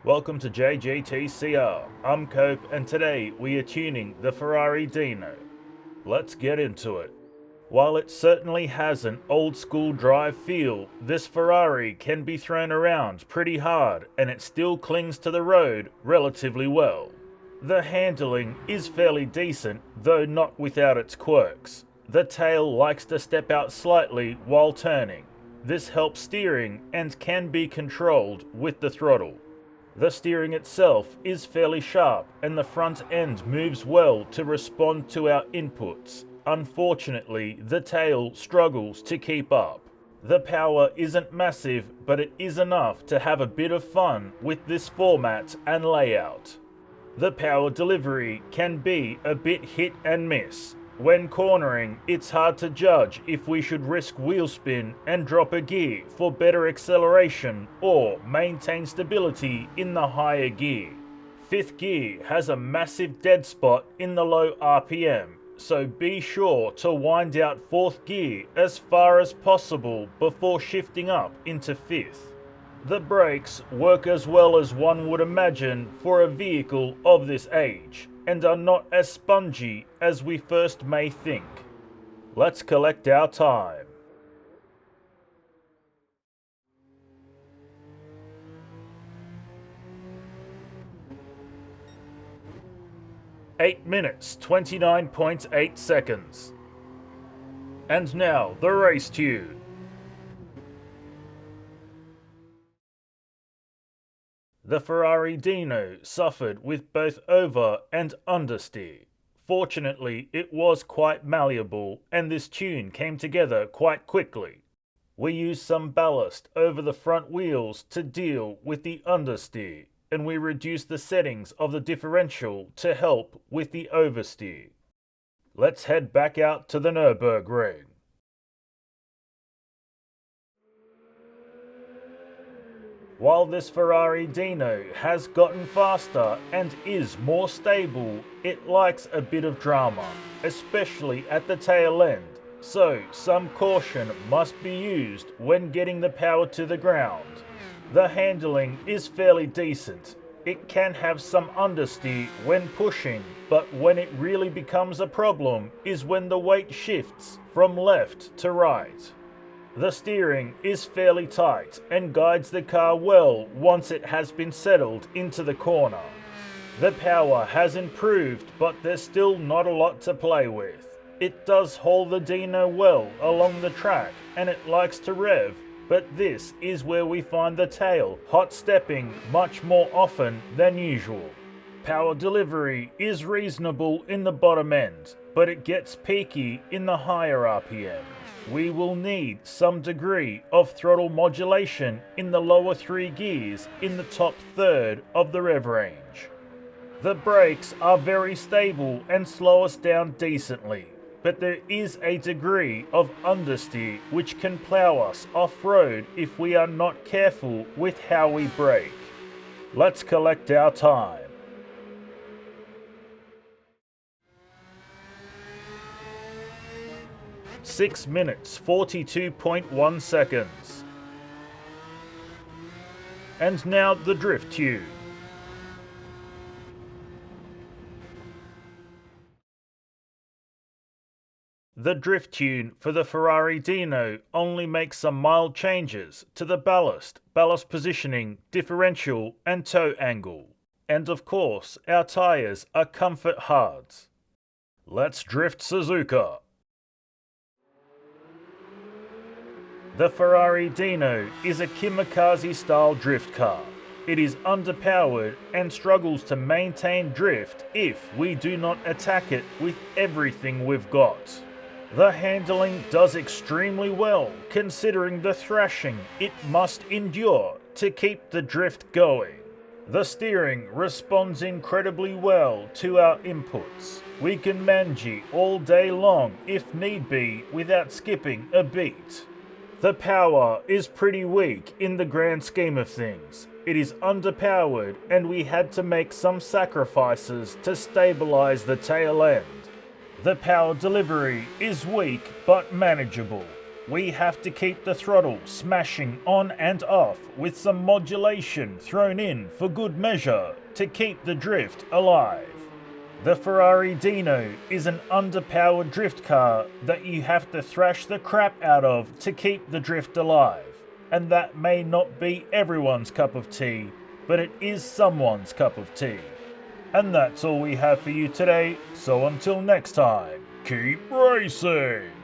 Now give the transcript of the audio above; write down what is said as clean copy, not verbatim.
Welcome to JGTCR. I'm Cope and today we are tuning the Ferrari Dino. Let's get into it. While it certainly has an old school drive feel, this Ferrari can be thrown around pretty hard and it still clings to the road relatively well. The handling is fairly decent, though not without its quirks. The tail likes to step out slightly while turning. This helps steering and can be controlled with the throttle. The steering itself is fairly sharp and the front end moves well to respond to our inputs. Unfortunately, the tail struggles to keep up. The power isn't massive, but it is enough to have a bit of fun with this format and layout. The power delivery can be a bit hit and miss. When cornering, it's hard to judge if we should risk wheel spin and drop a gear for better acceleration or maintain stability in the higher gear. Fifth gear has a massive dead spot in the low RPM, so be sure to wind out fourth gear as far as possible before shifting up into fifth. The brakes work as well as one would imagine for a vehicle of this age, and are not as spongy as we first may think. Let's collect our time. (8 minutes, 29.8 seconds). And now the race tune. The Ferrari Dino suffered with both over and understeer. Fortunately, it was quite malleable and this tune came together quite quickly. We used some ballast over the front wheels to deal with the understeer, and we reduced the settings of the differential to help with the oversteer. Let's head back out to the Nürburgring. While this Ferrari Dino has gotten faster and is more stable, it likes a bit of drama, especially at the tail end, so some caution must be used when getting the power to the ground. The handling is fairly decent. It can have some understeer when pushing, but when it really becomes a problem is when the weight shifts from left to right. The steering is fairly tight and guides the car well once it has been settled into the corner. The power has improved, but there's still not a lot to play with. It does haul the Dino well along the track and it likes to rev, but this is where we find the tail hot stepping much more often than usual. Power delivery is reasonable in the bottom end, but it gets peaky in the higher RPM. We will need some degree of throttle modulation in the lower three gears in the top third of the rev range. The brakes are very stable and slow us down decently, but there is a degree of understeer which can plow us off-road if we are not careful with how we brake. Let's collect our time. 6 minutes, 42.1 seconds. And now the drift tune. The drift tune for the Ferrari Dino only makes some mild changes to the ballast positioning, differential and toe angle. And of course, our tyres are comfort hards. Let's drift Suzuka. The Ferrari Dino is a kamikaze-style drift car. It is underpowered and struggles to maintain drift if we do not attack it with everything we've got. The handling does extremely well considering the thrashing it must endure to keep the drift going. The steering responds incredibly well to our inputs. We can mangy all day long if need be without skipping a beat. The power is pretty weak in the grand scheme of things. It is underpowered and we had to make some sacrifices to stabilize the tail end. The power delivery is weak but manageable. we have to keep the throttle smashing on and off with some modulation thrown in for good measure to keep the drift alive. The Ferrari Dino is an underpowered drift car that you have to thrash the crap out of to keep the drift alive. And that may not be everyone's cup of tea, but it is someone's cup of tea. And that's all we have for you today, so until next time, keep racing!